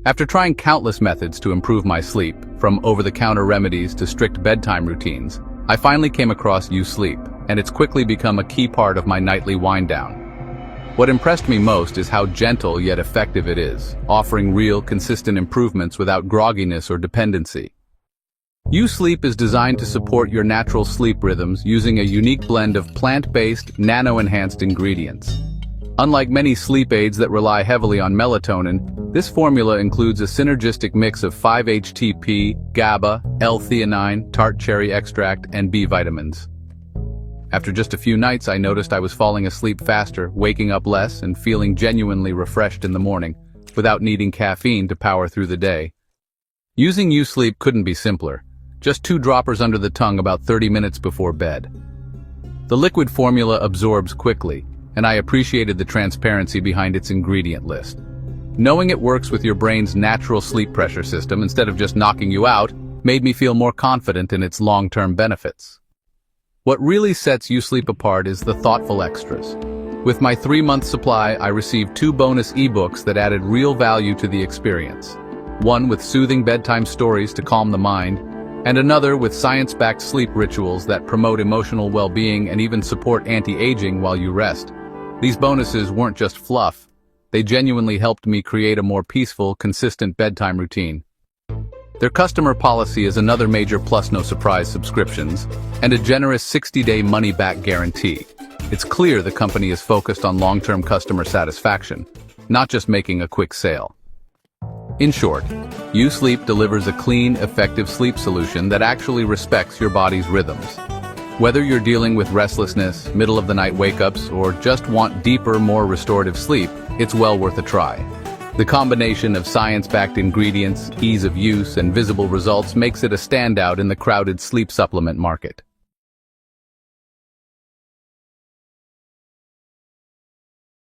After trying countless methods to improve my sleep, from over-the-counter remedies to strict bedtime routines, I finally came across U-Sleep, and it's quickly become a key part of my nightly wind-down. What impressed me most is how gentle yet effective it is, offering real, consistent improvements without grogginess or dependency. U-Sleep is designed to support your natural sleep rhythms using a unique blend of plant-based, nano-enhanced ingredients. Unlike many sleep aids that rely heavily on melatonin, this formula includes a synergistic mix of 5-HTP, GABA, L-Theanine, tart cherry extract, and B vitamins. After just a few nights, I noticed I was falling asleep faster, waking up less, and feeling genuinely refreshed in the morning, without needing caffeine to power through the day. Using U-Sleep couldn't be simpler. Just 2 droppers under the tongue about 30 minutes before bed. The liquid formula absorbs quickly, and I appreciated the transparency behind its ingredient list. Knowing it works with your brain's natural sleep pressure system instead of just knocking you out made me feel more confident in its long-term benefits. What really sets U-Sleep apart is the thoughtful extras. With my 3-month supply, I received 2 bonus eBooks that added real value to the experience. One with soothing bedtime stories to calm the mind, and another with science-backed sleep rituals that promote emotional well-being and even support anti-aging while you rest. These bonuses weren't just fluff. They genuinely helped me create a more peaceful, consistent bedtime routine. Their customer policy is another major plus, no surprise subscriptions, and a generous 60-day money-back guarantee. It's clear the company is focused on long-term customer satisfaction, not just making a quick sale. In short, U-Sleep delivers a clean, effective sleep solution that actually respects your body's rhythms. Whether you're dealing with restlessness, middle-of-the-night wake-ups, or just want deeper, more restorative sleep, it's well worth a try. The combination of science-backed ingredients, ease of use, and visible results makes it a standout in the crowded sleep supplement market.